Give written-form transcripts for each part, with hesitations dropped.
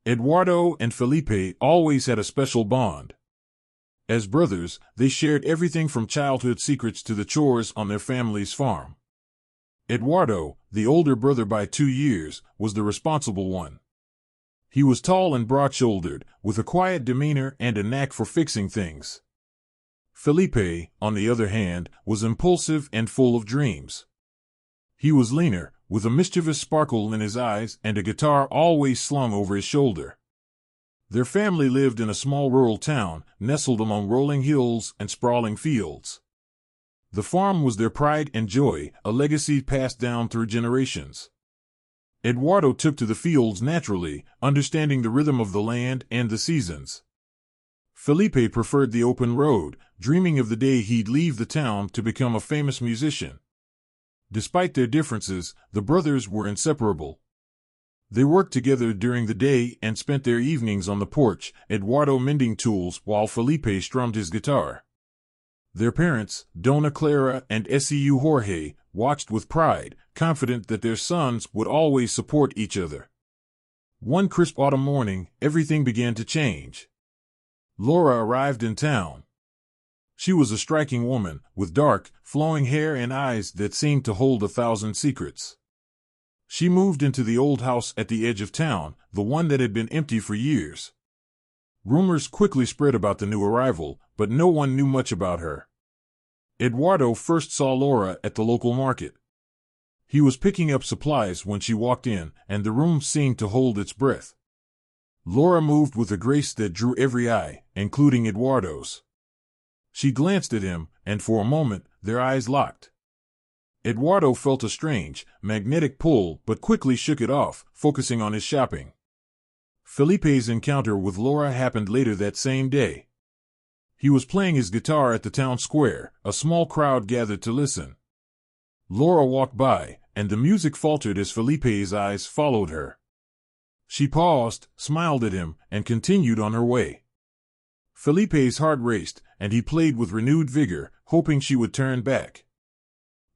Eduardo and Felipe always had a special bond. As brothers, they shared everything from childhood secrets to the chores on their family's farm. Eduardo, the older brother by 2 years, was the responsible one. He was tall and broad-shouldered, with a quiet demeanor and a knack for fixing things. Felipe, on the other hand, was impulsive and full of dreams. He was leaner, with a mischievous sparkle in his eyes and a guitar always slung over his shoulder. Their family lived in a small rural town, nestled among rolling hills and sprawling fields. The farm was their pride and joy, a legacy passed down through generations. Eduardo took to the fields naturally, understanding the rhythm of the land and the seasons. Felipe preferred the open road, dreaming of the day he'd leave the town to become a famous musician. Despite their differences, the brothers were inseparable. They worked together during the day and spent their evenings on the porch, Eduardo mending tools while Felipe strummed his guitar. Their parents, Dona Clara and Seu Jorge, watched with pride, confident that their sons would always support each other. One crisp autumn morning, everything began to change. Laura arrived in town. She was a striking woman, with dark, flowing hair and eyes that seemed to hold 1,000 secrets. She moved into the old house at the edge of town, the one that had been empty for years. Rumors quickly spread about the new arrival, but no one knew much about her. Eduardo first saw Laura at the local market. He was picking up supplies when she walked in, and the room seemed to hold its breath. Laura moved with a grace that drew every eye, including Eduardo's. She glanced at him, and for a moment, their eyes locked. Eduardo felt a strange, magnetic pull but quickly shook it off, focusing on his shopping. Felipe's encounter with Laura happened later that same day. He was playing his guitar at the town square, a small crowd gathered to listen. Laura walked by, and the music faltered as Felipe's eyes followed her. She paused, smiled at him, and continued on her way. Felipe's heart raced, and he played with renewed vigor, hoping she would turn back.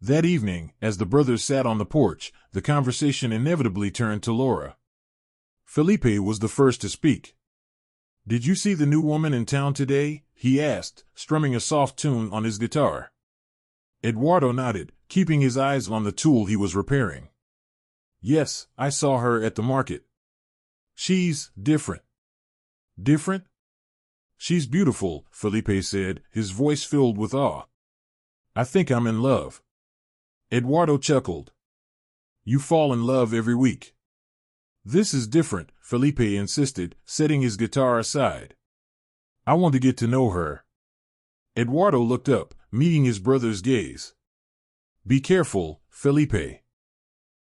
That evening, as the brothers sat on the porch, the conversation inevitably turned to Laura. Felipe was the first to speak. "Did you see the new woman in town today?" he asked, strumming a soft tune on his guitar. Eduardo nodded, keeping his eyes on the tool he was repairing. "Yes, I saw her at the market. She's different." "Different?" "She's beautiful," Felipe said, his voice filled with awe. "I think I'm in love." Eduardo chuckled. "You fall in love every week." "This is different," Felipe insisted, setting his guitar aside. "I want to get to know her." Eduardo looked up, meeting his brother's gaze. "Be careful, Felipe.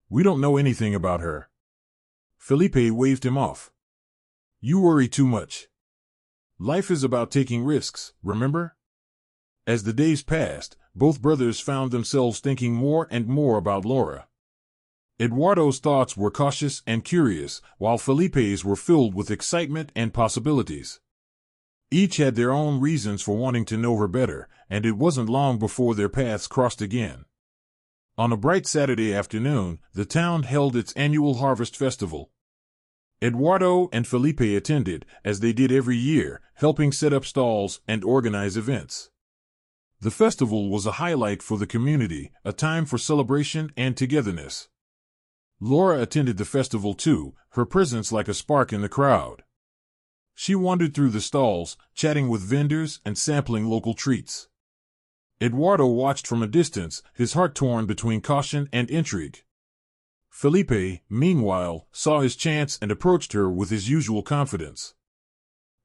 We don't know anything about her." Felipe waved him off. "You worry too much. Life is about taking risks, remember?" As the days passed, both brothers found themselves thinking more and more about Laura. Eduardo's thoughts were cautious and curious, while Felipe's were filled with excitement and possibilities. Each had their own reasons for wanting to know her better, and it wasn't long before their paths crossed again. On a bright Saturday afternoon, the town held its annual harvest festival. Eduardo and Felipe attended, as they did every year, helping set up stalls and organize events. The festival was a highlight for the community, a time for celebration and togetherness. Laura attended the festival too, her presence like a spark in the crowd. She wandered through the stalls, chatting with vendors and sampling local treats. Eduardo watched from a distance, his heart torn between caution and intrigue. Felipe, meanwhile, saw his chance and approached her with his usual confidence.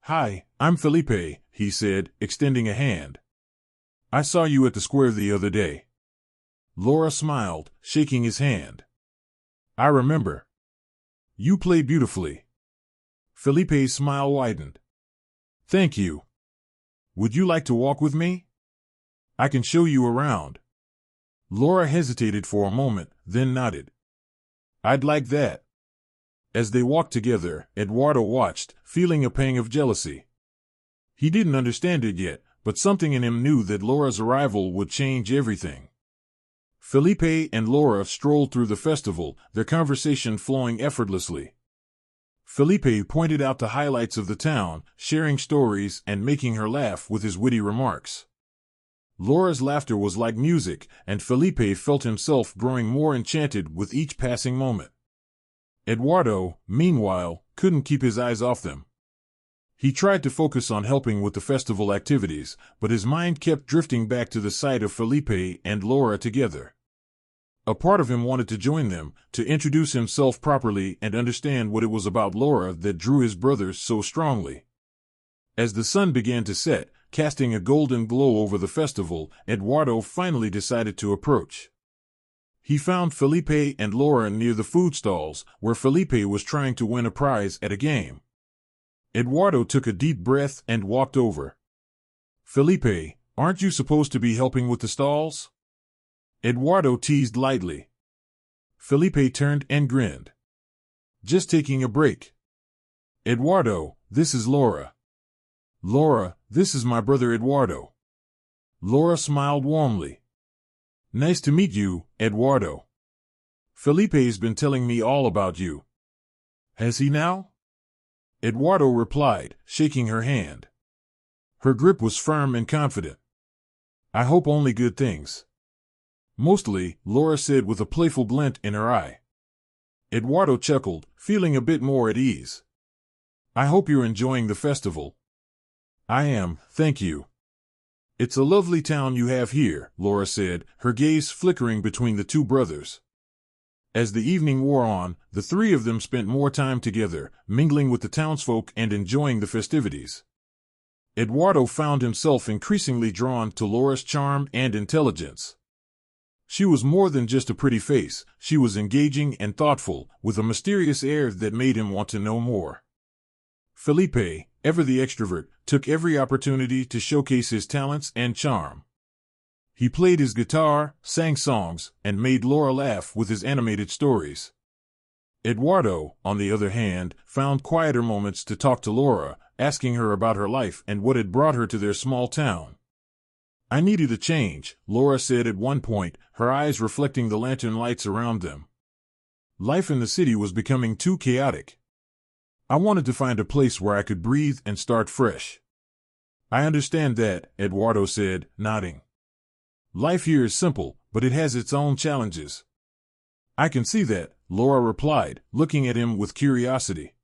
"Hi, I'm Felipe," he said, extending a hand. "I saw you at the square the other day." Laura smiled, shaking his hand. "I remember. You play beautifully." Felipe's smile widened. "Thank you. Would you like to walk with me? I can show you around." Laura hesitated for a moment, then nodded. "I'd like that." As they walked together, Eduardo watched, feeling a pang of jealousy. He didn't understand it yet, but something in him knew that Laura's arrival would change everything. Felipe and Laura strolled through the festival, their conversation flowing effortlessly. Felipe pointed out the highlights of the town, sharing stories and making her laugh with his witty remarks. Laura's laughter was like music, and Felipe felt himself growing more enchanted with each passing moment. Eduardo, meanwhile, couldn't keep his eyes off them. He tried to focus on helping with the festival activities, but his mind kept drifting back to the sight of Felipe and Laura together. A part of him wanted to join them, to introduce himself properly and understand what it was about Laura that drew his brothers so strongly. As the sun began to set, casting a golden glow over the festival, Eduardo finally decided to approach. He found Felipe and Laura near the food stalls, where Felipe was trying to win a prize at a game. Eduardo took a deep breath and walked over. "Felipe, aren't you supposed to be helping with the stalls?" Eduardo teased lightly. Felipe turned and grinned. "Just taking a break." "Eduardo, this is Laura." "Laura, this is my brother Eduardo." Laura smiled warmly. "Nice to meet you, Eduardo. Felipe's been telling me all about you." "Has he now?" Eduardo replied, shaking her hand. Her grip was firm and confident. "I hope only good things." "Mostly," Laura said with a playful glint in her eye. Eduardo chuckled, feeling a bit more at ease. "I hope you're enjoying the festival." "I am, thank you." "It's a lovely town you have here," Laura said, her gaze flickering between the two brothers. As the evening wore on, the three of them spent more time together, mingling with the townsfolk and enjoying the festivities. Eduardo found himself increasingly drawn to Laura's charm and intelligence. She was more than just a pretty face, she was engaging and thoughtful, with a mysterious air that made him want to know more. Felipe, ever the extrovert, took every opportunity to showcase his talents and charm. He played his guitar, sang songs, and made Laura laugh with his animated stories. Eduardo, on the other hand, found quieter moments to talk to Laura, asking her about her life and what had brought her to their small town. "I needed a change," Laura said at one point, her eyes reflecting the lantern lights around them. "Life in the city was becoming too chaotic. I wanted to find a place where I could breathe and start fresh." "I understand that," Eduardo said, nodding. "Life here is simple, but it has its own challenges." "I can see that," Laura replied, looking at him with curiosity.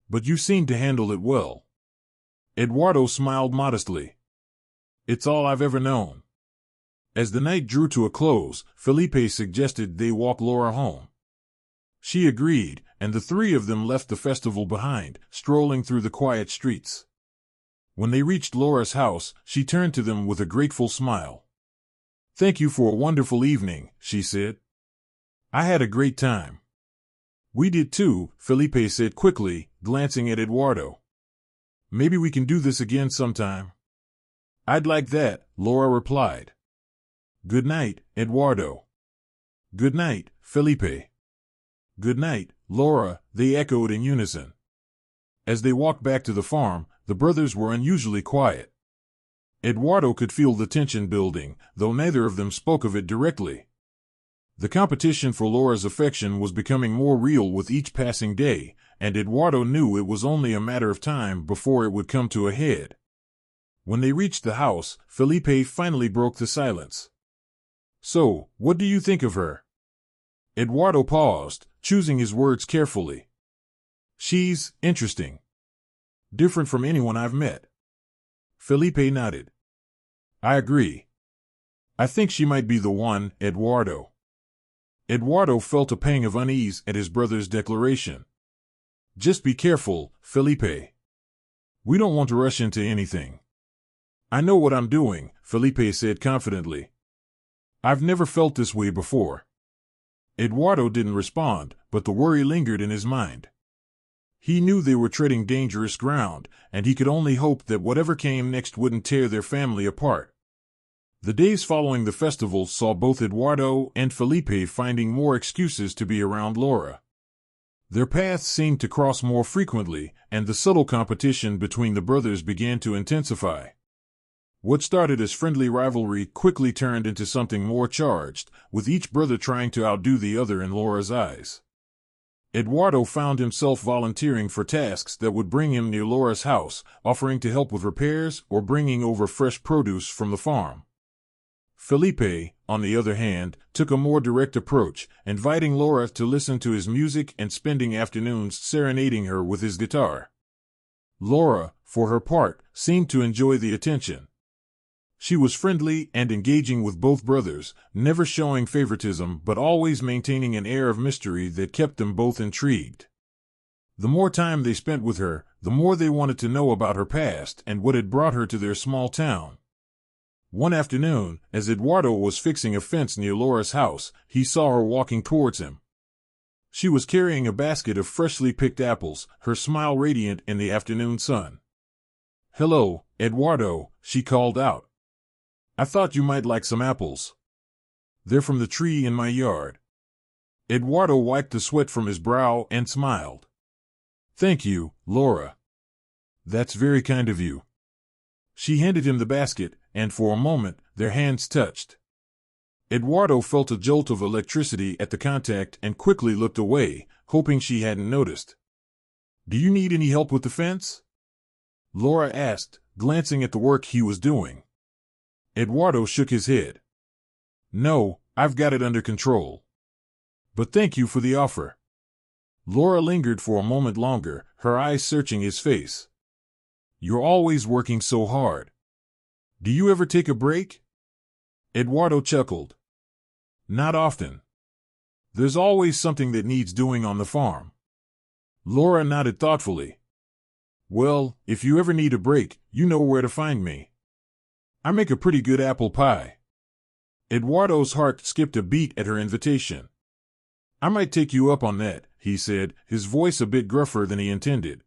"But you seem to handle it well." Eduardo smiled modestly. "It's all I've ever known." As the night drew to a close, Felipe suggested they walk Laura home. She agreed, and the three of them left the festival behind, strolling through the quiet streets. When they reached Laura's house, she turned to them with a grateful smile. "Thank you for a wonderful evening," she said. "I had a great time." "We did too," Felipe said quickly, glancing at Eduardo. "Maybe we can do this again sometime." "I'd like that," Laura replied. "Good night, Eduardo." "Good night, Felipe." "Good night, Laura," they echoed in unison. As they walked back to the farm, the brothers were unusually quiet. Eduardo could feel the tension building, though neither of them spoke of it directly. The competition for Laura's affection was becoming more real with each passing day, and Eduardo knew it was only a matter of time before it would come to a head. When they reached the house, Felipe finally broke the silence. "So, what do you think of her?" Eduardo paused, choosing his words carefully. "She's interesting. Different from anyone I've met." Felipe nodded. "I agree. I think she might be the one, Eduardo." Eduardo felt a pang of unease at his brother's declaration. "Just be careful, Felipe. We don't want to rush into anything." "I know what I'm doing," Felipe said confidently. "I've never felt this way before." Eduardo didn't respond, but the worry lingered in his mind. He knew they were treading dangerous ground, and he could only hope that whatever came next wouldn't tear their family apart. The days following the festival saw both Eduardo and Felipe finding more excuses to be around Laura. Their paths seemed to cross more frequently, and the subtle competition between the brothers began to intensify. What started as friendly rivalry quickly turned into something more charged, with each brother trying to outdo the other in Laura's eyes. Eduardo found himself volunteering for tasks that would bring him near Laura's house, offering to help with repairs or bringing over fresh produce from the farm. Felipe, on the other hand, took a more direct approach, inviting Laura to listen to his music and spending afternoons serenading her with his guitar. Laura, for her part, seemed to enjoy the attention. She was friendly and engaging with both brothers, never showing favoritism but always maintaining an air of mystery that kept them both intrigued. The more time they spent with her, the more they wanted to know about her past and what had brought her to their small town. One afternoon, as Eduardo was fixing a fence near Laura's house, he saw her walking towards him. She was carrying a basket of freshly picked apples, her smile radiant in the afternoon sun. "Hello, Eduardo," she called out. "I thought you might like some apples. They're from the tree in my yard." Eduardo wiped the sweat from his brow and smiled. "Thank you, Laura. That's very kind of you." She handed him the basket, and for a moment, their hands touched. Eduardo felt a jolt of electricity at the contact and quickly looked away, hoping she hadn't noticed. "Do you need any help with the fence?" Laura asked, glancing at the work he was doing. Eduardo shook his head. "No, I've got it under control. But thank you for the offer." Laura lingered for a moment longer, her eyes searching his face. "You're always working so hard. Do you ever take a break?" Eduardo chuckled. "Not often. There's always something that needs doing on the farm." Laura nodded thoughtfully. "Well, if you ever need a break, you know where to find me. I make a pretty good apple pie." Eduardo's heart skipped a beat at her invitation. "I might take you up on that," he said, his voice a bit gruffer than he intended.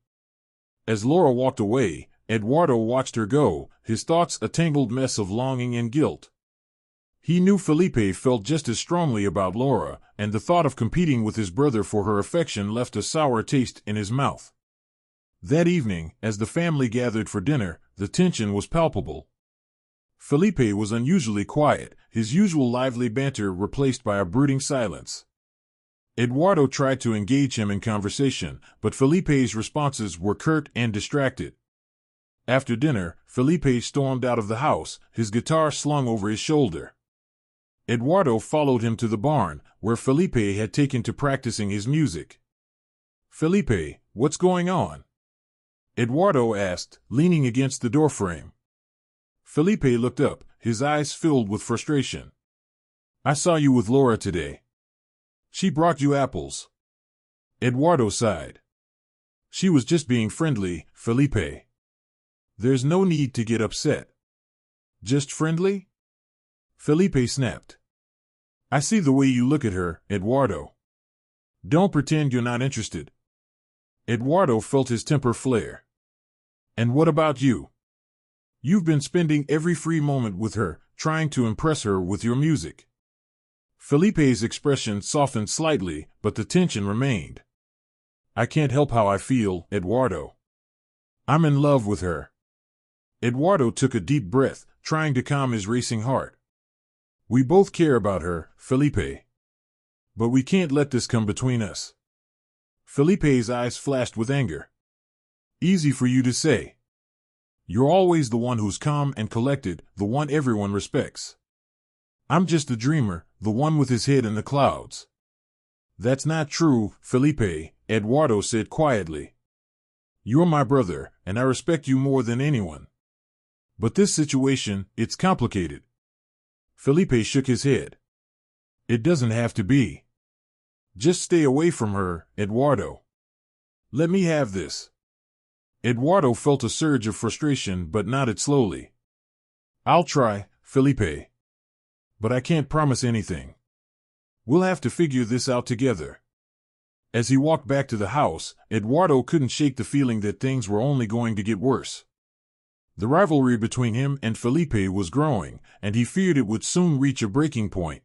As Laura walked away, Eduardo watched her go, his thoughts a tangled mess of longing and guilt. He knew Felipe felt just as strongly about Laura, and the thought of competing with his brother for her affection left a sour taste in his mouth. That evening, as the family gathered for dinner, the tension was palpable. Felipe was unusually quiet, his usual lively banter replaced by a brooding silence. Eduardo tried to engage him in conversation, but Felipe's responses were curt and distracted. After dinner, Felipe stormed out of the house, his guitar slung over his shoulder. Eduardo followed him to the barn, where Felipe had taken to practicing his music. "Felipe, what's going on?" Eduardo asked, leaning against the doorframe. Felipe looked up, his eyes filled with frustration. "I saw you with Laura today. She brought you apples." Eduardo sighed. "She was just being friendly, Felipe. There's no need to get upset." "Just friendly?" Felipe snapped. "I see the way you look at her, Eduardo. Don't pretend you're not interested." Eduardo felt his temper flare. "And what about you? You've been spending every free moment with her, trying to impress her with your music." Felipe's expression softened slightly, but the tension remained. "I can't help how I feel, Eduardo. I'm in love with her." Eduardo took a deep breath, trying to calm his racing heart. "We both care about her, Felipe. But we can't let this come between us." Felipe's eyes flashed with anger. "Easy for you to say. You're always the one who's calm and collected, the one everyone respects. I'm just the dreamer, the one with his head in the clouds." "That's not true, Felipe," Eduardo said quietly. "You're my brother, and I respect you more than anyone. But this situation, it's complicated." Felipe shook his head. "It doesn't have to be. Just stay away from her, Eduardo. Let me have this." Eduardo felt a surge of frustration but nodded slowly. "I'll try, Felipe. But I can't promise anything. We'll have to figure this out together." As he walked back to the house, Eduardo couldn't shake the feeling that things were only going to get worse. The rivalry between him and Felipe was growing, and he feared it would soon reach a breaking point.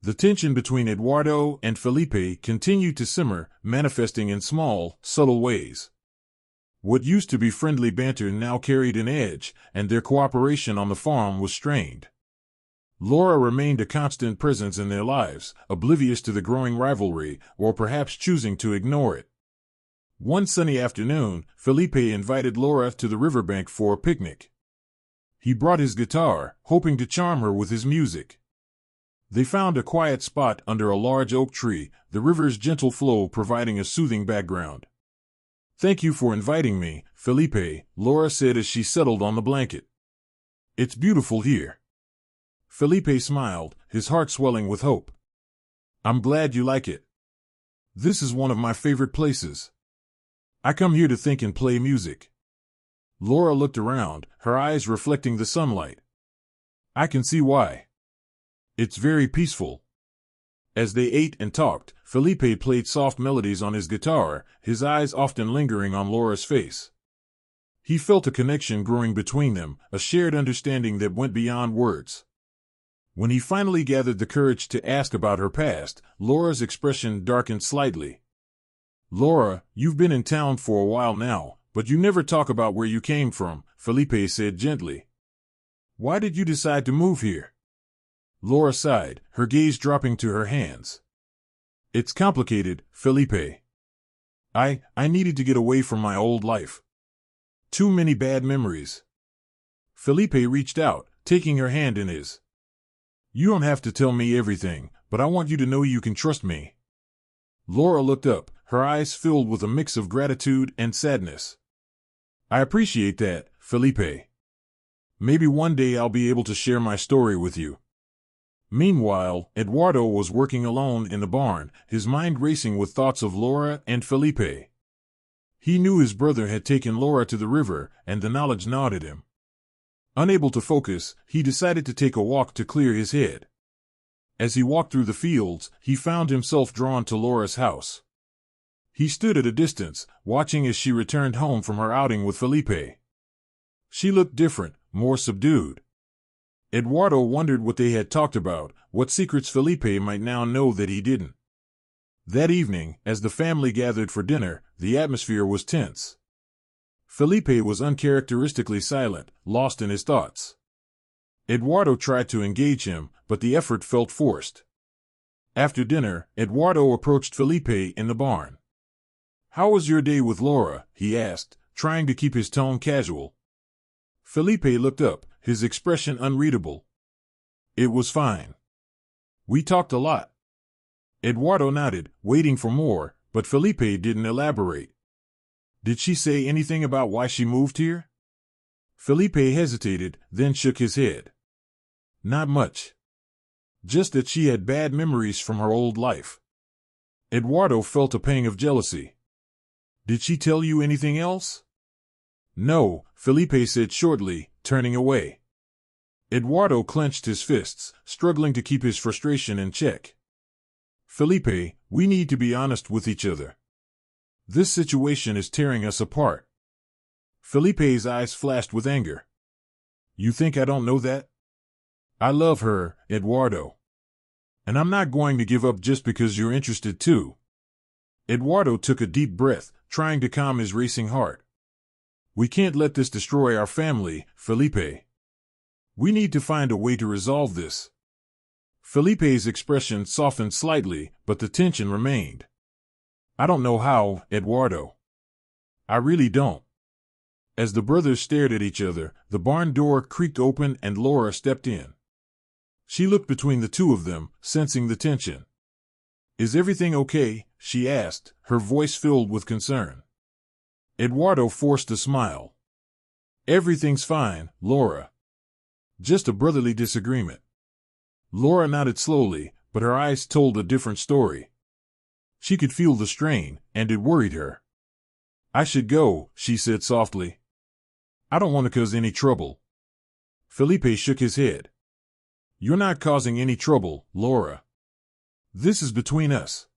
The tension between Eduardo and Felipe continued to simmer, manifesting in small, subtle ways. What used to be friendly banter now carried an edge, and their cooperation on the farm was strained. Laura remained a constant presence in their lives, oblivious to the growing rivalry, or perhaps choosing to ignore it. One sunny afternoon, Felipe invited Laura to the riverbank for a picnic. He brought his guitar, hoping to charm her with his music. They found a quiet spot under a large oak tree, the river's gentle flow providing a soothing background. "Thank you for inviting me, Felipe," Laura said as she settled on the blanket. "It's beautiful here." Felipe smiled, his heart swelling with hope. "I'm glad you like it. This is one of my favorite places. I come here to think and play music." Laura looked around, her eyes reflecting the sunlight. "I can see why. It's very peaceful." As they ate and talked, Felipe played soft melodies on his guitar, his eyes often lingering on Laura's face. He felt a connection growing between them, a shared understanding that went beyond words. When he finally gathered the courage to ask about her past, Laura's expression darkened slightly. "Laura, you've been in town for a while now, but you never talk about where you came from," Felipe said gently. "Why did you decide to move here?" Laura sighed, her gaze dropping to her hands. "It's complicated, Felipe. I needed to get away from my old life. Too many bad memories." Felipe reached out, taking her hand in his. "You don't have to tell me everything, but I want you to know you can trust me." Laura looked up, her eyes filled with a mix of gratitude and sadness. "I appreciate that, Felipe. Maybe one day I'll be able to share my story with you." Meanwhile, Eduardo was working alone in the barn, his mind racing with thoughts of Laura and Felipe. He knew his brother had taken Laura to the river, and the knowledge gnawed at him. Unable to focus, he decided to take a walk to clear his head. As he walked through the fields, he found himself drawn to Laura's house. He stood at a distance, watching as she returned home from her outing with Felipe. She looked different, more subdued. Eduardo wondered what they had talked about, what secrets Felipe might now know that he didn't. That evening, as the family gathered for dinner, the atmosphere was tense. Felipe was uncharacteristically silent, lost in his thoughts. Eduardo tried to engage him, but the effort felt forced. After dinner, Eduardo approached Felipe in the barn. "How was your day with Laura?" he asked, trying to keep his tone casual. Felipe looked up, his expression unreadable. "It was fine. We talked a lot." Eduardo nodded, waiting for more, but Felipe didn't elaborate. "Did she say anything about why she moved here?" Felipe hesitated, then shook his head. "Not much. Just that she had bad memories from her old life." Eduardo felt a pang of jealousy. "Did she tell you anything else?" "No," Felipe said shortly, turning away. Eduardo clenched his fists, struggling to keep his frustration in check. "Felipe, we need to be honest with each other. This situation is tearing us apart." Felipe's eyes flashed with anger. "You think I don't know that? I love her, Eduardo. And I'm not going to give up just because you're interested too." Eduardo took a deep breath, trying to calm his racing heart. "We can't let this destroy our family, Felipe. We need to find a way to resolve this." Felipe's expression softened slightly, but the tension remained. "I don't know how, Eduardo. I really don't." As the brothers stared at each other, the barn door creaked open and Laura stepped in. She looked between the two of them, sensing the tension. "Is everything okay?" she asked, her voice filled with concern. Eduardo forced a smile. "Everything's fine, Laura. Just a brotherly disagreement." Laura nodded slowly, but her eyes told a different story. She could feel the strain, and it worried her. "I should go," she said softly. "I don't want to cause any trouble." Felipe shook his head. "You're not causing any trouble, Laura. This is between us."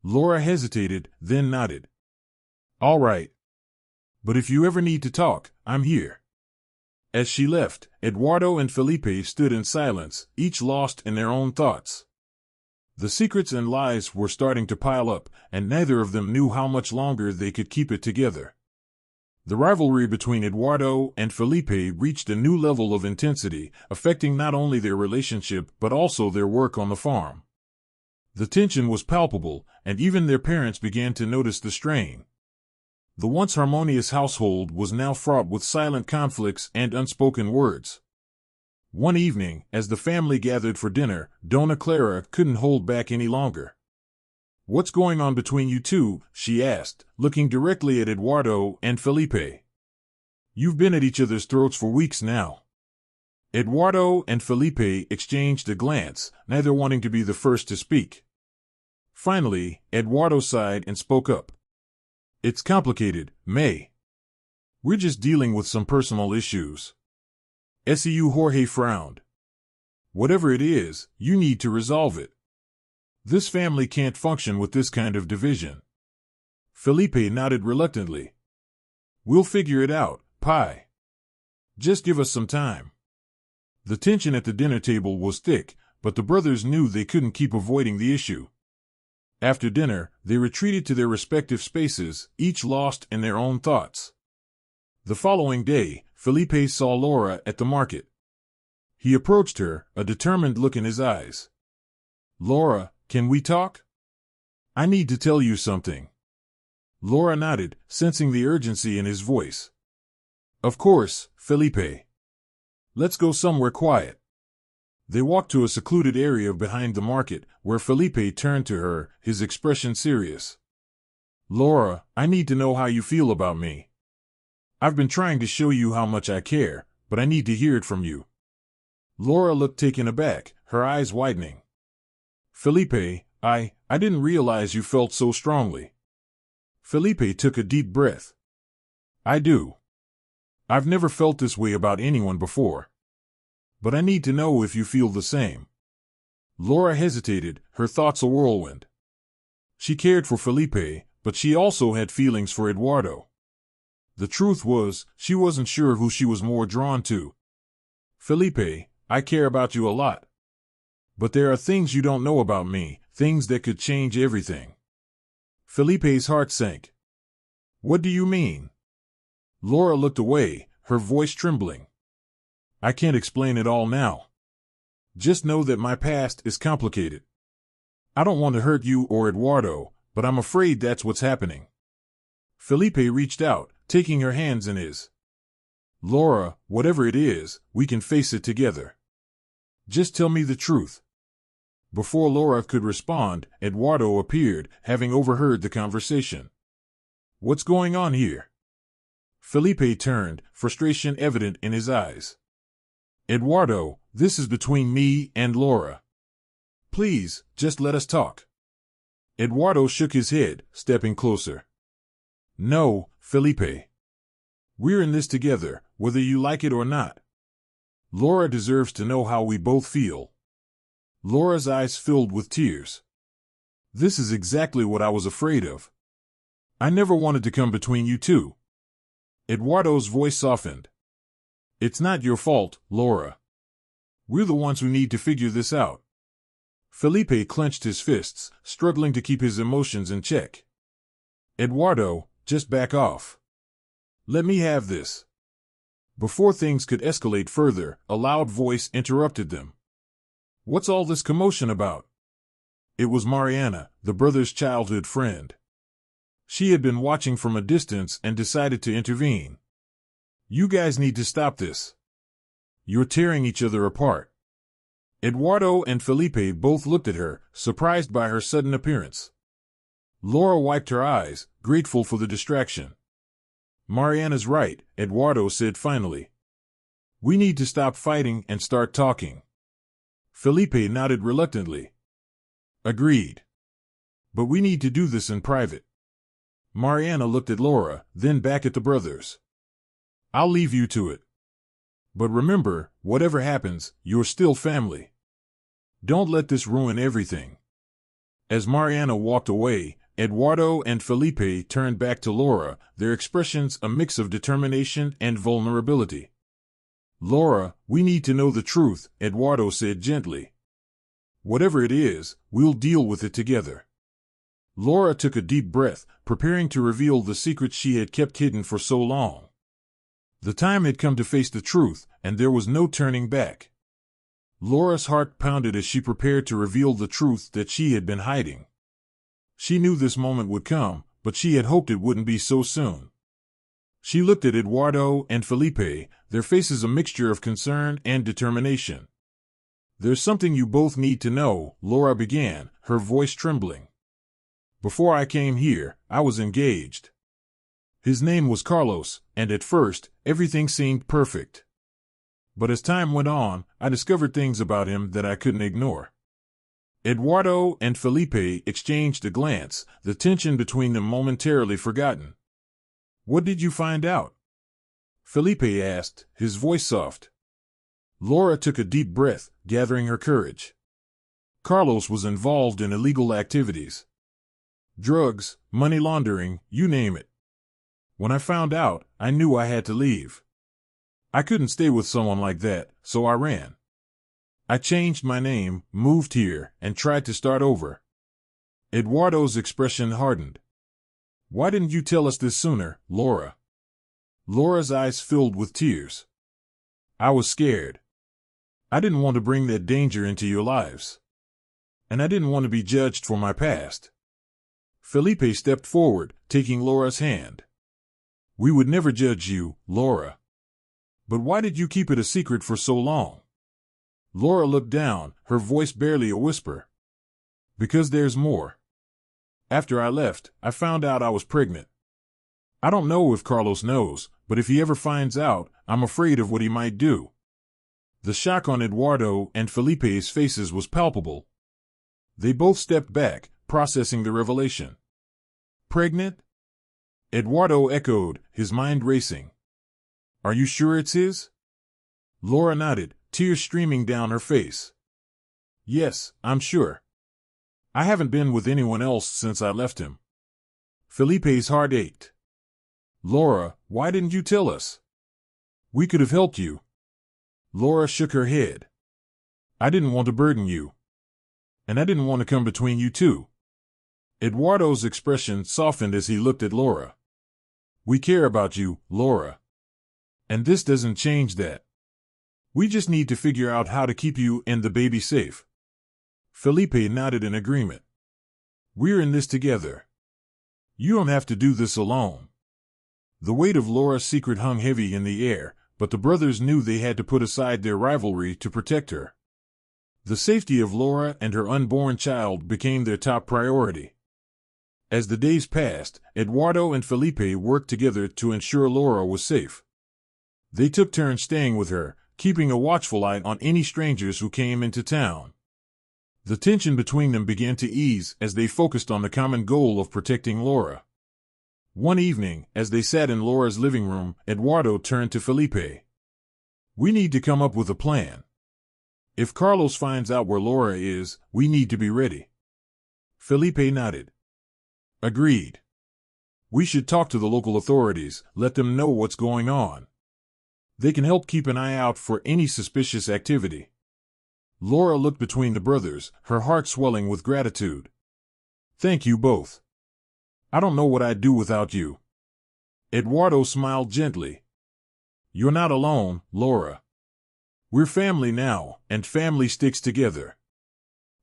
Laura hesitated, then nodded. "All right. But if you ever need to talk, I'm here." As she left, Eduardo and Felipe stood in silence, each lost in their own thoughts. The secrets and lies were starting to pile up, and neither of them knew how much longer they could keep it together. The rivalry between Eduardo and Felipe reached a new level of intensity, affecting not only their relationship but also their work on the farm. The tension was palpable, and even their parents began to notice the strain. The once harmonious household was now fraught with silent conflicts and unspoken words. One evening, as the family gathered for dinner, Dona Clara couldn't hold back any longer. "What's going on between you two?" she asked, looking directly at Eduardo and Felipe. "You've been at each other's throats for weeks now." Eduardo and Felipe exchanged a glance, neither wanting to be the first to speak. Finally, Eduardo sighed and spoke up. "It's complicated, May. We're just dealing with some personal issues." Seu Jorge frowned. "Whatever it is, you need to resolve it. This family can't function with this kind of division." Felipe nodded reluctantly. "We'll figure it out, Pai. Just give us some time." The tension at the dinner table was thick, but the brothers knew they couldn't keep avoiding the issue. After dinner, they retreated to their respective spaces, each lost in their own thoughts. The following day, Felipe saw Laura at the market. He approached her, a determined look in his eyes. "Laura, can we talk? I need to tell you something." Laura nodded, sensing the urgency in his voice. "Of course, Felipe. Let's go somewhere quiet." They walked to a secluded area behind the market, where Felipe turned to her, his expression serious. "Laura, I need to know how you feel about me. I've been trying to show you how much I care, but I need to hear it from you." Laura looked taken aback, her eyes widening. "Felipe, I didn't realize you felt so strongly." Felipe took a deep breath. "I do. I've never felt this way about anyone before. But I need to know if you feel the same." Laura hesitated, her thoughts a whirlwind. She cared for Felipe, but she also had feelings for Eduardo. The truth was, she wasn't sure who she was more drawn to. "Felipe, I care about you a lot. But there are things you don't know about me, things that could change everything." Felipe's heart sank. "What do you mean?" Laura looked away, her voice trembling. "I can't explain it all now. Just know that my past is complicated. I don't want to hurt you or Eduardo, but I'm afraid that's what's happening." Felipe reached out, taking her hands in his. "Laura, whatever it is, we can face it together. Just tell me the truth." Before Laura could respond, Eduardo appeared, having overheard the conversation. "What's going on here?" Felipe turned, frustration evident in his eyes. "Eduardo, this is between me and Laura. Please, just let us talk." Eduardo shook his head, stepping closer. "No, Felipe. We're in this together, whether you like it or not. Laura deserves to know how we both feel." Laura's eyes filled with tears. "This is exactly what I was afraid of. I never wanted to come between you two." Eduardo's voice softened. "It's not your fault, Laura. We're the ones who need to figure this out." Felipe clenched his fists, struggling to keep his emotions in check. "Eduardo, just back off. Let me have this." Before things could escalate further, a loud voice interrupted them. "What's all this commotion about?" It was Mariana, the brothers' childhood friend. She had been watching from a distance and decided to intervene. "You guys need to stop this. You're tearing each other apart." Eduardo and Felipe both looked at her, surprised by her sudden appearance. Laura wiped her eyes, grateful for the distraction. "Mariana's right," Eduardo said finally. "We need to stop fighting and start talking." Felipe nodded reluctantly. "Agreed. But we need to do this in private." Mariana looked at Laura, then back at the brothers. "I'll leave you to it. But remember, whatever happens, you're still family. Don't let this ruin everything." As Mariana walked away, Eduardo and Felipe turned back to Laura, their expressions a mix of determination and vulnerability. "Laura, we need to know the truth," Eduardo said gently. "Whatever it is, we'll deal with it together." Laura took a deep breath, preparing to reveal the secret she had kept hidden for so long. The time had come to face the truth, and there was no turning back. Laura's heart pounded as she prepared to reveal the truth that she had been hiding. She knew this moment would come, but she had hoped it wouldn't be so soon. She looked at Eduardo and Felipe, their faces a mixture of concern and determination. "There's something you both need to know," Laura began, her voice trembling. "Before I came here, I was engaged. His name was Carlos, and at first, everything seemed perfect. But as time went on, I discovered things about him that I couldn't ignore." Eduardo and Felipe exchanged a glance, the tension between them momentarily forgotten. "What did you find out?" Felipe asked, his voice soft. Laura took a deep breath, gathering her courage. Carlos was involved in illegal activities. Drugs, money laundering, you name it. When I found out, I knew I had to leave. I couldn't stay with someone like that, so I ran. I changed my name, moved here, and tried to start over. Eduardo's expression hardened. "Why didn't you tell us this sooner, Laura?" Laura's eyes filled with tears. "I was scared. I didn't want to bring that danger into your lives. And I didn't want to be judged for my past." Felipe stepped forward, taking Laura's hand. "We would never judge you, Laura. But why did you keep it a secret for so long?" Laura looked down, her voice barely a whisper. "Because there's more. After I left, I found out I was pregnant. I don't know if Carlos knows, but if he ever finds out, I'm afraid of what he might do." The shock on Eduardo and Felipe's faces was palpable. They both stepped back, processing the revelation. "Pregnant?" Eduardo echoed, his mind racing. "Are you sure it's his?" Laura nodded, tears streaming down her face. "Yes, I'm sure. I haven't been with anyone else since I left him." Felipe's heart ached. "Laura, why didn't you tell us? We could have helped you." Laura shook her head. "I didn't want to burden you. And I didn't want to come between you two." Eduardo's expression softened as he looked at Laura. "We care about you, Laura. And this doesn't change that. We just need to figure out how to keep you and the baby safe." Felipe nodded in agreement. "We're in this together. You don't have to do this alone." The weight of Laura's secret hung heavy in the air, but the brothers knew they had to put aside their rivalry to protect her. The safety of Laura and her unborn child became their top priority. As the days passed, Eduardo and Felipe worked together to ensure Laura was safe. They took turns staying with her, keeping a watchful eye on any strangers who came into town. The tension between them began to ease as they focused on the common goal of protecting Laura. One evening, as they sat in Laura's living room, Eduardo turned to Felipe. "We need to come up with a plan. If Carlos finds out where Laura is, we need to be ready." Felipe nodded. "Agreed. We should talk to the local authorities, let them know what's going on. They can help keep an eye out for any suspicious activity." Laura looked between the brothers, her heart swelling with gratitude. "Thank you both. I don't know what I'd do without you." Eduardo smiled gently. "You're not alone, Laura. We're family now, and family sticks together."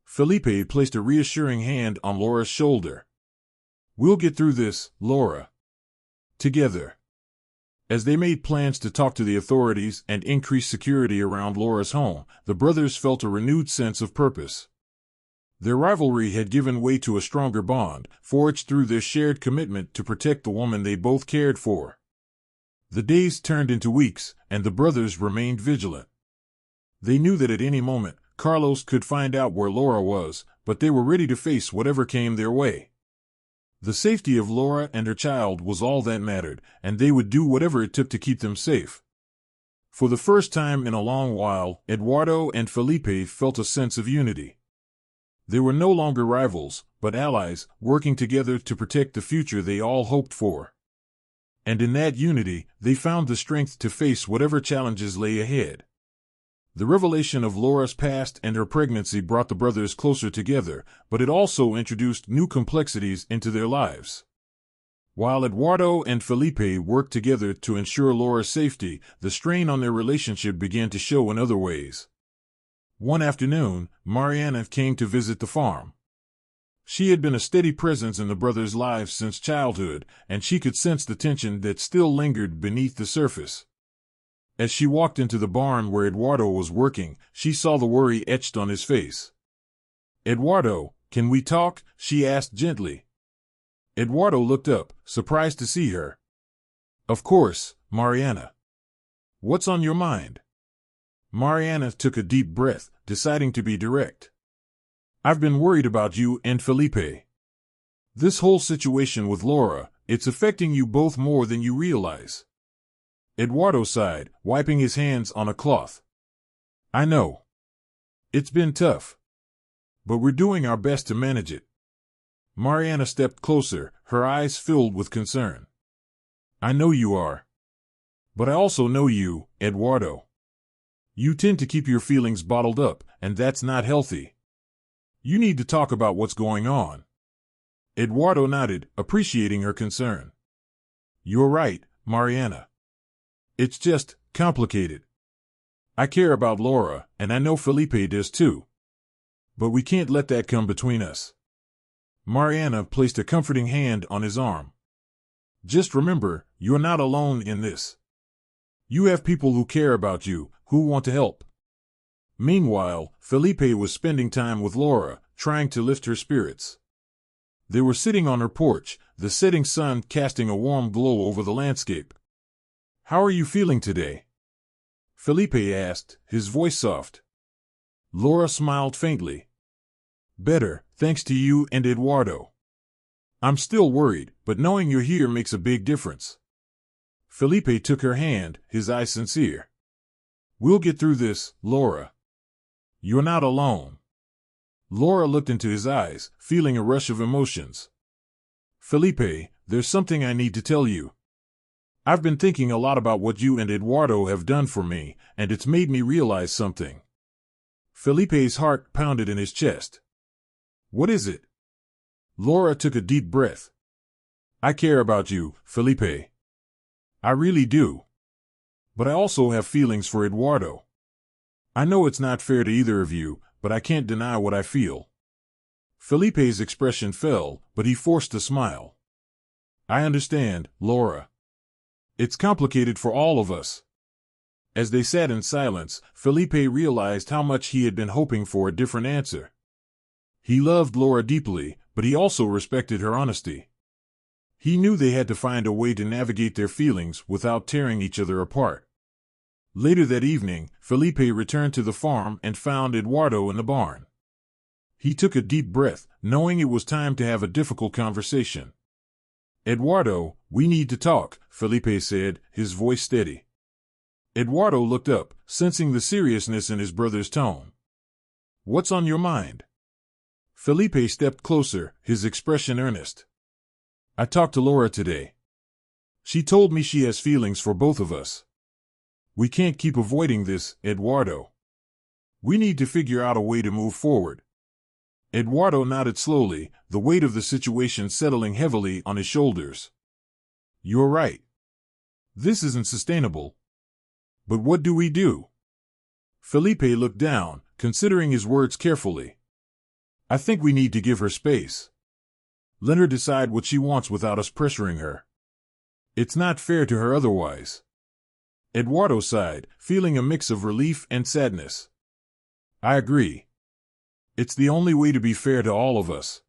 Felipe placed a reassuring hand on Laura's shoulder. "We'll get through this, Laura. Together." As they made plans to talk to the authorities and increase security around Laura's home, the brothers felt a renewed sense of purpose. Their rivalry had given way to a stronger bond, forged through their shared commitment to protect the woman they both cared for. The days turned into weeks, and the brothers remained vigilant. They knew that at any moment, Carlos could find out where Laura was, but they were ready to face whatever came their way. The safety of Laura and her child was all that mattered, and they would do whatever it took to keep them safe. For the first time in a long while, Eduardo and Felipe felt a sense of unity. They were no longer rivals, but allies, working together to protect the future they all hoped for. And in that unity, they found the strength to face whatever challenges lay ahead. The revelation of Laura's past and her pregnancy brought the brothers closer together, but it also introduced new complexities into their lives. While Eduardo and Felipe worked together to ensure Laura's safety, the strain on their relationship began to show in other ways. One afternoon, Mariana came to visit the farm. She had been a steady presence in the brothers' lives since childhood, and she could sense the tension that still lingered beneath the surface. As she walked into the barn where Eduardo was working, she saw the worry etched on his face. "Eduardo, can we talk?" she asked gently. Eduardo looked up, surprised to see her. "Of course, Mariana. What's on your mind?" Mariana took a deep breath, deciding to be direct. "I've been worried about you and Felipe. This whole situation with Laura, it's affecting you both more than you realize." Eduardo sighed, wiping his hands on a cloth. "I know. It's been tough. But we're doing our best to manage it." Mariana stepped closer, her eyes filled with concern. "I know you are. But I also know you, Eduardo. You tend to keep your feelings bottled up, and that's not healthy. You need to talk about what's going on." Eduardo nodded, appreciating her concern. "You're right, Mariana. It's just complicated. I care about Laura, and I know Felipe does too. But we can't let that come between us." Mariana placed a comforting hand on his arm. "Just remember, you're not alone in this. You have people who care about you, who want to help." Meanwhile, Felipe was spending time with Laura, trying to lift her spirits. They were sitting on her porch, the setting sun casting a warm glow over the landscape. "How are you feeling today?" Felipe asked, his voice soft. Laura smiled faintly. "Better, thanks to you and Eduardo. I'm still worried, but knowing you're here makes a big difference." Felipe took her hand, his eyes sincere. "We'll get through this, Laura. You're not alone." Laura looked into his eyes, feeling a rush of emotions. "Felipe, there's something I need to tell you. I've been thinking a lot about what you and Eduardo have done for me, and it's made me realize something." Felipe's heart pounded in his chest. "What is it?" Laura took a deep breath. "I care about you, Felipe. I really do. But I also have feelings for Eduardo. I know it's not fair to either of you, but I can't deny what I feel." Felipe's expression fell, but he forced a smile. "I understand, Laura. It's complicated for all of us." As they sat in silence, Felipe realized how much he had been hoping for a different answer. He loved Laura deeply, but he also respected her honesty. He knew they had to find a way to navigate their feelings without tearing each other apart. Later that evening, Felipe returned to the farm and found Eduardo in the barn. He took a deep breath, knowing it was time to have a difficult conversation. "Eduardo, we need to talk," Felipe said, his voice steady. Eduardo looked up, sensing the seriousness in his brother's tone. "What's on your mind?" Felipe stepped closer, his expression earnest. "I talked to Laura today. She told me she has feelings for both of us. We can't keep avoiding this, Eduardo. We need to figure out a way to move forward." Eduardo nodded slowly, the weight of the situation settling heavily on his shoulders. "You're right. This isn't sustainable. But what do we do?" Felipe looked down, considering his words carefully. "I think we need to give her space. Let her decide what she wants without us pressuring her. It's not fair to her otherwise." Eduardo sighed, feeling a mix of relief and sadness. "I agree. It's the only way to be fair to all of us."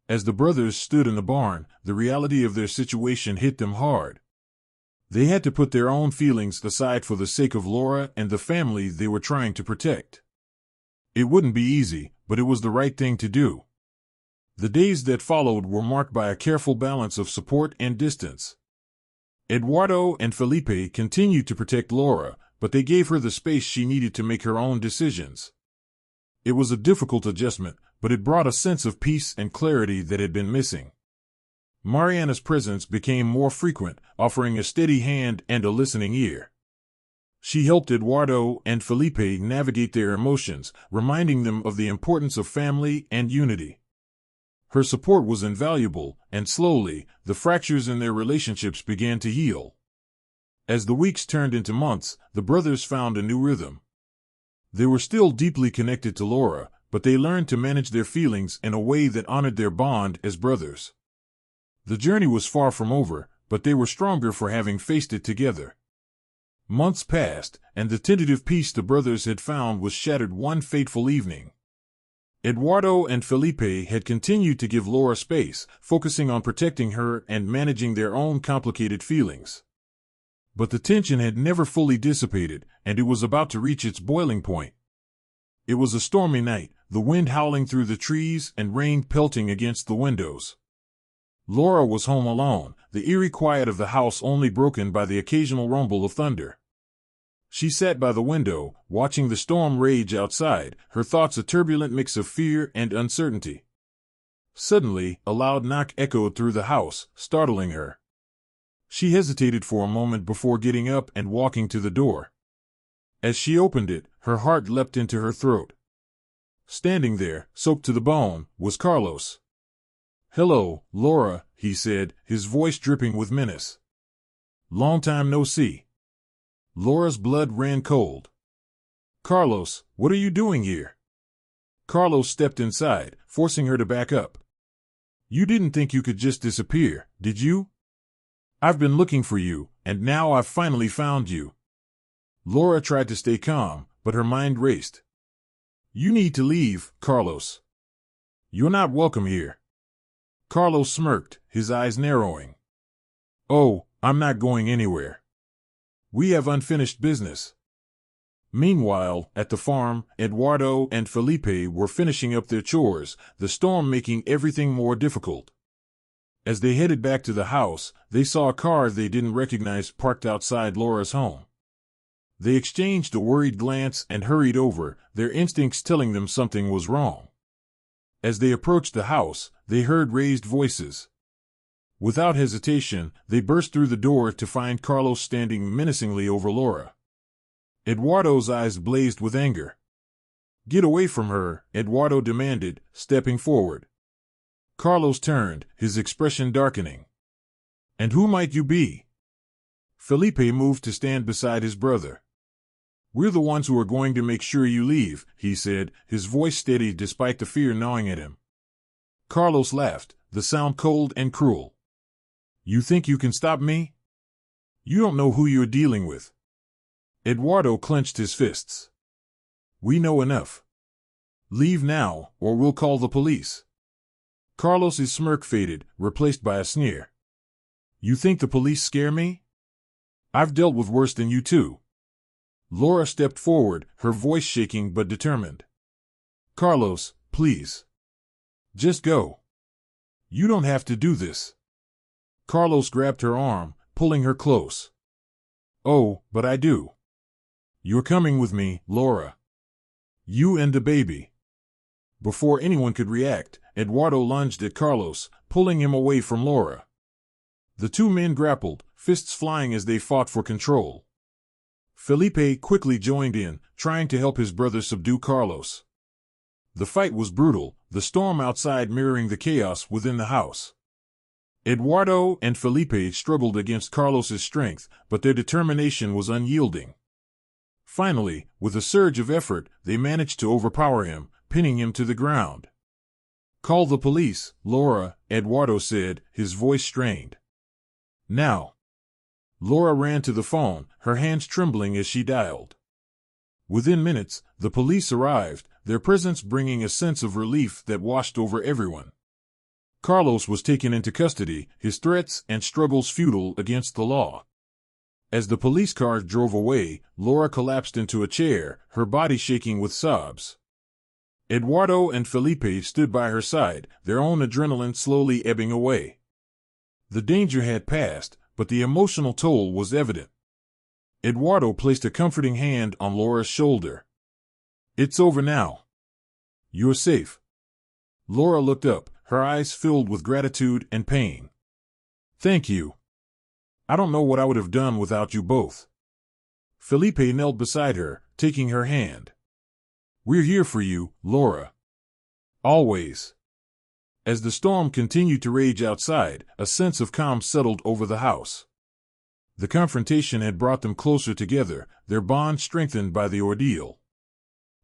As the brothers stood in the barn, the reality of their situation hit them hard. They had to put their own feelings aside for the sake of Laura and the family they were trying to protect. It wouldn't be easy, but it was the right thing to do. The days that followed were marked by a careful balance of support and distance. Eduardo and Felipe continued to protect Laura, but they gave her the space she needed to make her own decisions. It was a difficult adjustment, but it brought a sense of peace and clarity that had been missing. Mariana's presence became more frequent, offering a steady hand and a listening ear. She helped Eduardo and Felipe navigate their emotions, reminding them of the importance of family and unity. Her support was invaluable, and slowly, the fractures in their relationships began to heal. As the weeks turned into months, the brothers found a new rhythm. They were still deeply connected to Laura, but they learned to manage their feelings in a way that honored their bond as brothers. The journey was far from over, but they were stronger for having faced it together. Months passed, and the tentative peace the brothers had found was shattered one fateful evening. Eduardo and Felipe had continued to give Laura space, focusing on protecting her and managing their own complicated feelings. But the tension had never fully dissipated, and it was about to reach its boiling point. It was a stormy night, the wind howling through the trees and rain pelting against the windows. Laura was home alone, the eerie quiet of the house only broken by the occasional rumble of thunder. She sat by the window, watching the storm rage outside, her thoughts a turbulent mix of fear and uncertainty. Suddenly, a loud knock echoed through the house, startling her. She hesitated for a moment before getting up and walking to the door. As she opened it, her heart leapt into her throat. Standing there, soaked to the bone, was Carlos. "Hello, Laura," he said, his voice dripping with menace. "Long time no see." Laura's blood ran cold. "Carlos, what are you doing here?" Carlos stepped inside, forcing her to back up. "You didn't think you could just disappear, did you? I've been looking for you, and now I've finally found you." Laura tried to stay calm, but her mind raced. "You need to leave, Carlos. You're not welcome here." Carlos smirked, his eyes narrowing. "Oh, I'm not going anywhere. We have unfinished business." Meanwhile, at the farm, Eduardo and Felipe were finishing up their chores, the storm making everything more difficult. As they headed back to the house, they saw a car they didn't recognize parked outside Laura's home. They exchanged a worried glance and hurried over, their instincts telling them something was wrong. As they approached the house, they heard raised voices. Without hesitation, they burst through the door to find Carlos standing menacingly over Laura. Eduardo's eyes blazed with anger. "Get away from her," Eduardo demanded, stepping forward. Carlos turned, his expression darkening. "And who might you be?" Felipe moved to stand beside his brother. "We're the ones who are going to make sure you leave," he said, his voice steady despite the fear gnawing at him. Carlos laughed, the sound cold and cruel. "You think you can stop me? You don't know who you're dealing with." Eduardo clenched his fists. "We know enough. Leave now, or we'll call the police." Carlos's smirk faded, replaced by a sneer. "You think the police scare me? I've dealt with worse than you too." Laura stepped forward, her voice shaking but determined. "Carlos, please. Just go. You don't have to do this." Carlos grabbed her arm, pulling her close. "Oh, but I do. You're coming with me, Laura. You and the baby." Before anyone could react, Eduardo lunged at Carlos, pulling him away from Laura. The two men grappled, fists flying as they fought for control. Felipe quickly joined in, trying to help his brother subdue Carlos. The fight was brutal, the storm outside mirroring the chaos within the house. Eduardo and Felipe struggled against Carlos's strength, but their determination was unyielding. Finally, with a surge of effort, they managed to overpower him, pinning him to the ground. "Call the police, Laura," Eduardo said, his voice strained. "Now." Laura ran to the phone, her hands trembling as she dialed. Within minutes, the police arrived, their presence bringing a sense of relief that washed over everyone. Carlos was taken into custody, his threats and struggles futile against the law. As the police car drove away, Laura collapsed into a chair, her body shaking with sobs. Eduardo and Felipe stood by her side, their own adrenaline slowly ebbing away. The danger had passed, but the emotional toll was evident. Eduardo placed a comforting hand on Laura's shoulder. "It's over now. You're safe." Laura looked up, her eyes filled with gratitude and pain. "Thank you. I don't know what I would have done without you both." Felipe knelt beside her, taking her hand. "We're here for you, Laura. Always." As the storm continued to rage outside, a sense of calm settled over the house. The confrontation had brought them closer together, their bond strengthened by the ordeal.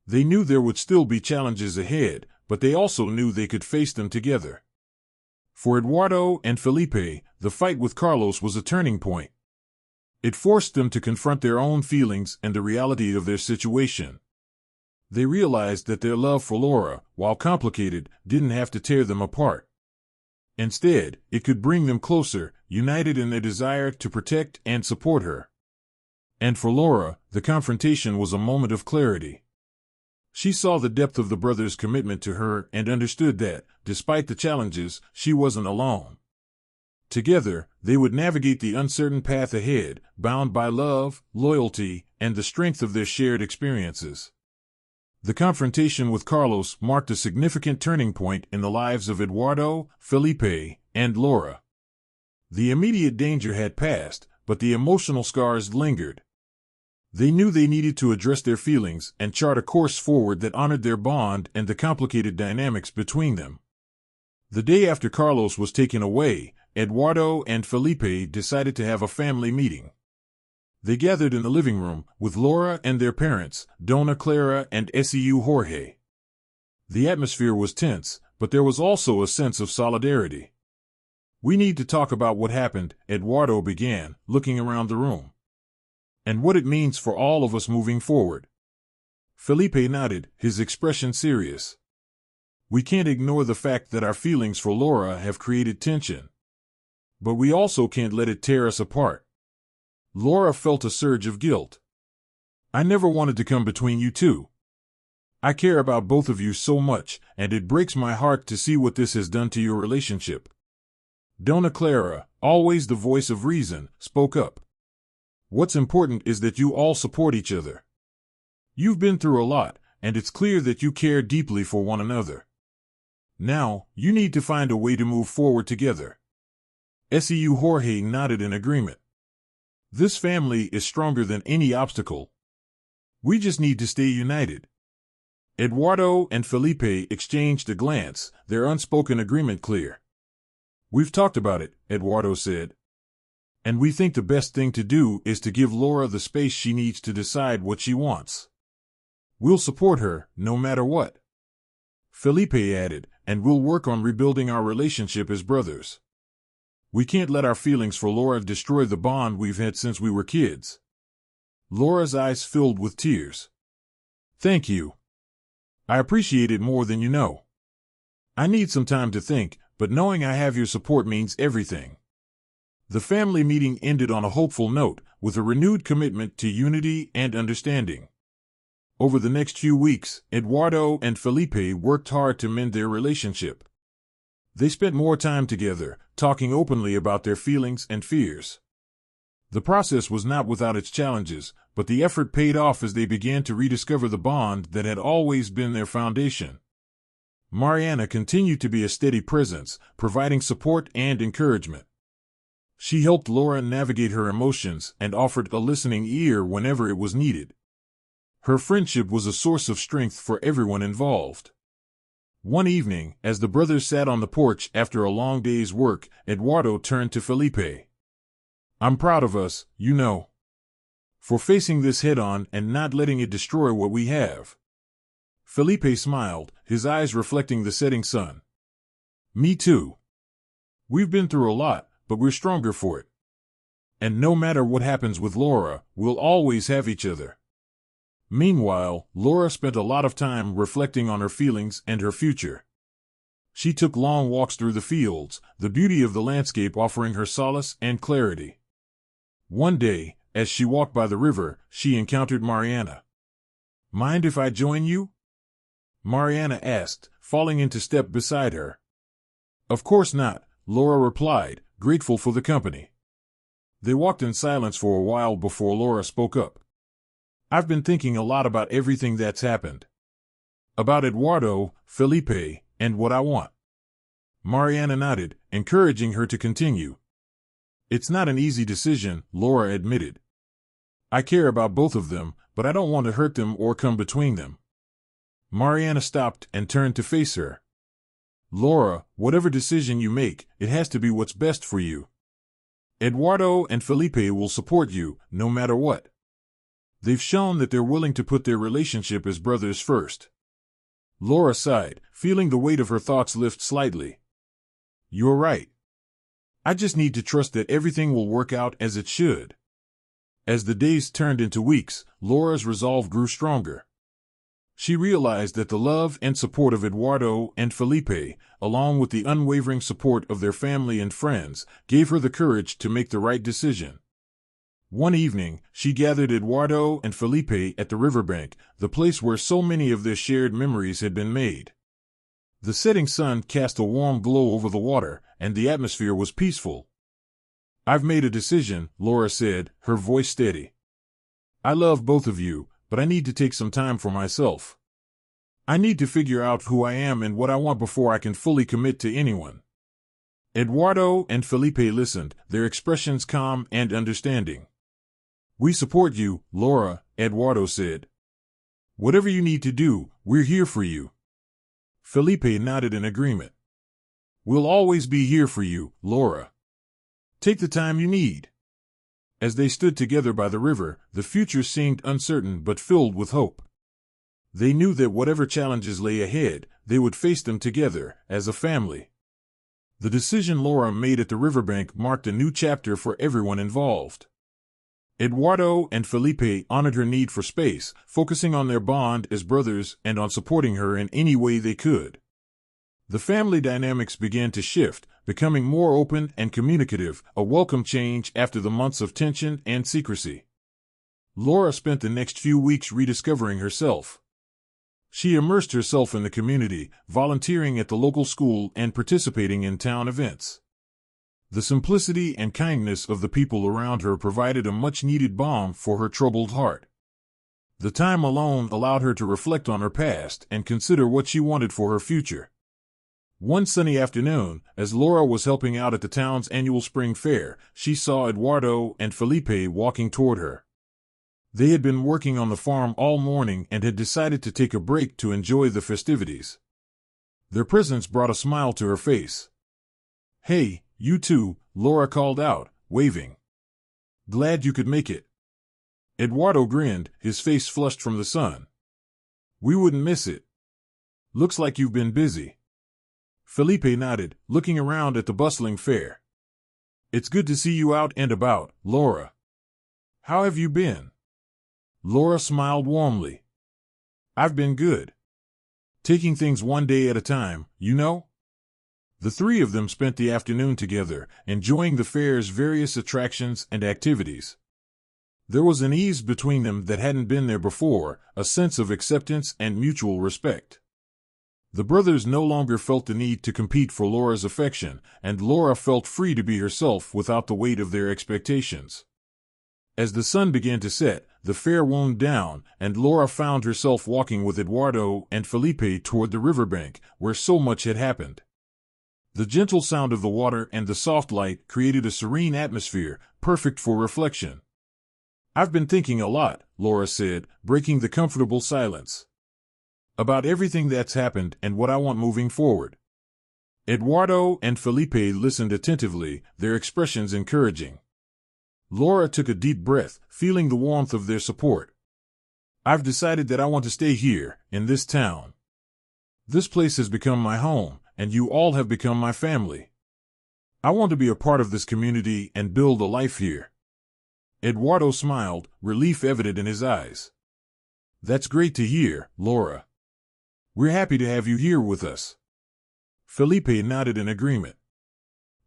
They knew there would still be challenges ahead, but they also knew they could face them together. For Eduardo and Felipe, the fight with Carlos was a turning point. It forced them to confront their own feelings and the reality of their situation. They realized that their love for Laura, while complicated, didn't have to tear them apart. Instead, it could bring them closer, united in their desire to protect and support her. And for Laura, the confrontation was a moment of clarity. She saw the depth of the brothers' commitment to her and understood that, despite the challenges, she wasn't alone. Together, they would navigate the uncertain path ahead, bound by love, loyalty, and the strength of their shared experiences. The confrontation with Carlos marked a significant turning point in the lives of Eduardo, Felipe, and Laura. The immediate danger had passed, but the emotional scars lingered. They knew they needed to address their feelings and chart a course forward that honored their bond and the complicated dynamics between them. The day after Carlos was taken away, Eduardo and Felipe decided to have a family meeting. They gathered in the living room, with Laura and their parents, Dona Clara and Seu Jorge. The atmosphere was tense, but there was also a sense of solidarity. "We need to talk about what happened," Eduardo began, looking around the room. "And what it means for all of us moving forward." Felipe nodded, his expression serious. "We can't ignore the fact that our feelings for Laura have created tension. But we also can't let it tear us apart." Laura felt a surge of guilt. "I never wanted to come between you two. I care about both of you so much, and it breaks my heart to see what this has done to your relationship." Dona Clara, always the voice of reason, spoke up. "What's important is that you all support each other. You've been through a lot, and it's clear that you care deeply for one another. Now, you need to find a way to move forward together." Seu Jorge nodded in agreement. "This family is stronger than any obstacle. We just need to stay united." Eduardo and Felipe exchanged a glance, their unspoken agreement clear. "We've talked about it," Eduardo said. "And we think the best thing to do is to give Laura the space she needs to decide what she wants. We'll support her, no matter what." Felipe added, "And we'll work on rebuilding our relationship as brothers. We can't let our feelings for Laura destroy the bond we've had since we were kids." Laura's eyes filled with tears. "Thank you. I appreciate it more than you know. I need some time to think, but knowing I have your support means everything." The family meeting ended on a hopeful note, with a renewed commitment to unity and understanding. Over the next few weeks, Eduardo and Felipe worked hard to mend their relationship. They spent more time together, talking openly about their feelings and fears. The process was not without its challenges, but the effort paid off as they began to rediscover the bond that had always been their foundation. Mariana continued to be a steady presence, providing support and encouragement. She helped Laura navigate her emotions and offered a listening ear whenever it was needed. Her friendship was a source of strength for everyone involved. One evening, as the brothers sat on the porch after a long day's work, Eduardo turned to Felipe. "I'm proud of us, you know, for facing this head-on and not letting it destroy what we have." Felipe smiled, his eyes reflecting the setting sun. "Me too. We've been through a lot, but we're stronger for it. And no matter what happens with Laura, we'll always have each other." Meanwhile, Laura spent a lot of time reflecting on her feelings and her future. She took long walks through the fields, the beauty of the landscape offering her solace and clarity. One day, as she walked by the river, she encountered Mariana. "Mind if I join you?" Mariana asked, falling into step beside her. "Of course not," Laura replied, grateful for the company. They walked in silence for a while before Laura spoke up. "I've been thinking a lot about everything that's happened. About Eduardo, Felipe, and what I want." Mariana nodded, encouraging her to continue. "It's not an easy decision," Laura admitted. I care about both of them, but I don't want to hurt them or come between them. Mariana stopped and turned to face her. Laura, whatever decision you make, it has to be what's best for you. Eduardo and Felipe will support you, no matter what. They've shown that they're willing to put their relationship as brothers first. Laura sighed, feeling the weight of her thoughts lift slightly. You're right. I just need to trust that everything will work out as it should. As the days turned into weeks, Laura's resolve grew stronger. She realized that the love and support of Eduardo and Felipe, along with the unwavering support of their family and friends, gave her the courage to make the right decision. One evening, she gathered Eduardo and Felipe at the riverbank, the place where so many of their shared memories had been made. The setting sun cast a warm glow over the water, and the atmosphere was peaceful. I've made a decision, Laura said, her voice steady. I love both of you, but I need to take some time for myself. I need to figure out who I am and what I want before I can fully commit to anyone. Eduardo and Felipe listened, their expressions calm and understanding. We support you, Laura, Eduardo said. Whatever you need to do, we're here for you. Felipe nodded in agreement. We'll always be here for you, Laura. Take the time you need. As they stood together by the river, the future seemed uncertain but filled with hope. They knew that whatever challenges lay ahead, they would face them together, as a family. The decision Laura made at the riverbank marked a new chapter for everyone involved. Eduardo and Felipe honored her need for space, focusing on their bond as brothers and on supporting her in any way they could. The family dynamics began to shift, becoming more open and communicative, a welcome change after the months of tension and secrecy. Laura spent the next few weeks rediscovering herself. She immersed herself in the community, volunteering at the local school and participating in town events. The simplicity and kindness of the people around her provided a much-needed balm for her troubled heart. The time alone allowed her to reflect on her past and consider what she wanted for her future. One sunny afternoon, as Laura was helping out at the town's annual spring fair, she saw Eduardo and Felipe walking toward her. They had been working on the farm all morning and had decided to take a break to enjoy the festivities. Their presence brought a smile to her face. Hey, you two, Laura called out, waving. Glad you could make it. Eduardo grinned, his face flushed from the sun. We wouldn't miss it. Looks like you've been busy. Felipe nodded, looking around at the bustling fair. It's good to see you out and about, Laura. How have you been? Laura smiled warmly. I've been good. Taking things one day at a time, you know? The three of them spent the afternoon together, enjoying the fair's various attractions and activities. There was an ease between them that hadn't been there before, a sense of acceptance and mutual respect. The brothers no longer felt the need to compete for Laura's affection, and Laura felt free to be herself without the weight of their expectations. As the sun began to set, the fair wound down, and Laura found herself walking with Eduardo and Felipe toward the riverbank, where so much had happened. The gentle sound of the water and the soft light created a serene atmosphere, perfect for reflection. I've been thinking a lot, Laura said, breaking the comfortable silence. About everything that's happened and what I want moving forward. Eduardo and Felipe listened attentively, their expressions encouraging. Laura took a deep breath, feeling the warmth of their support. I've decided that I want to stay here, in this town. This place has become my home, and you all have become my family. I want to be a part of this community and build a life here. Eduardo smiled, relief evident in his eyes. That's great to hear, Laura. We're happy to have you here with us. Felipe nodded in agreement.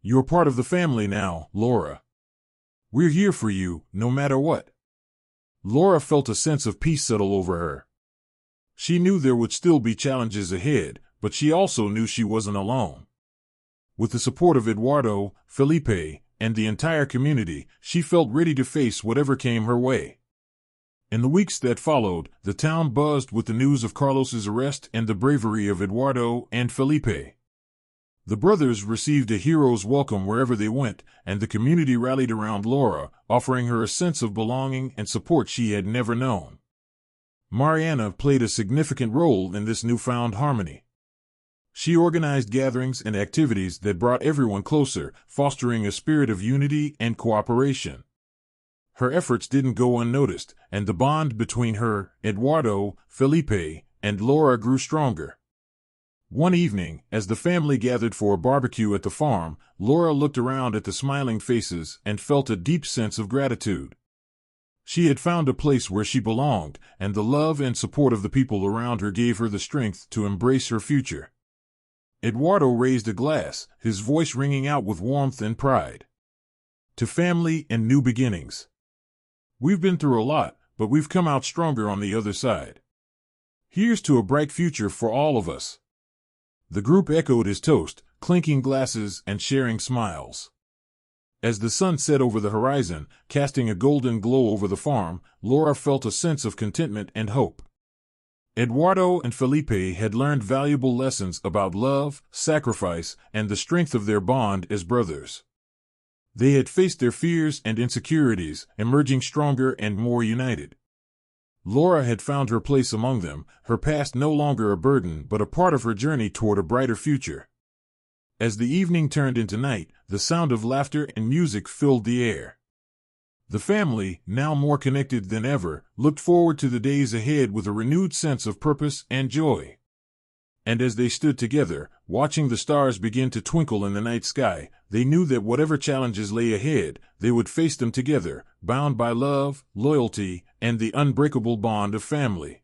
You're part of the family now, Laura. We're here for you, no matter what. Laura felt a sense of peace settle over her. She knew there would still be challenges ahead, but she also knew she wasn't alone. With the support of Eduardo, Felipe, and the entire community, she felt ready to face whatever came her way. In the weeks that followed, the town buzzed with the news of Carlos's arrest and the bravery of Eduardo and Felipe. The brothers received a hero's welcome wherever they went, and the community rallied around Laura, offering her a sense of belonging and support she had never known. Mariana played a significant role in this newfound harmony. She organized gatherings and activities that brought everyone closer, fostering a spirit of unity and cooperation. Her efforts didn't go unnoticed, and the bond between her, Eduardo, Felipe, and Laura grew stronger. One evening, as the family gathered for a barbecue at the farm, Laura looked around at the smiling faces and felt a deep sense of gratitude. She had found a place where she belonged, and the love and support of the people around her gave her the strength to embrace her future. Eduardo raised a glass, his voice ringing out with warmth and pride. To family and new beginnings. We've been through a lot, but we've come out stronger on the other side. Here's to a bright future for all of us. The group echoed his toast, clinking glasses and sharing smiles. As the sun set over the horizon, casting a golden glow over the farm, Laura felt a sense of contentment and hope. Eduardo and Felipe had learned valuable lessons about love, sacrifice, and the strength of their bond as brothers. They had faced their fears and insecurities, emerging stronger and more united. Laura had found her place among them, her past no longer a burden but a part of her journey toward a brighter future. As the evening turned into night, the sound of laughter and music filled the air. The family, now more connected than ever, looked forward to the days ahead with a renewed sense of purpose and joy. And as they stood together, watching the stars begin to twinkle in the night sky, they knew that whatever challenges lay ahead, they would face them together, bound by love, loyalty, and the unbreakable bond of family.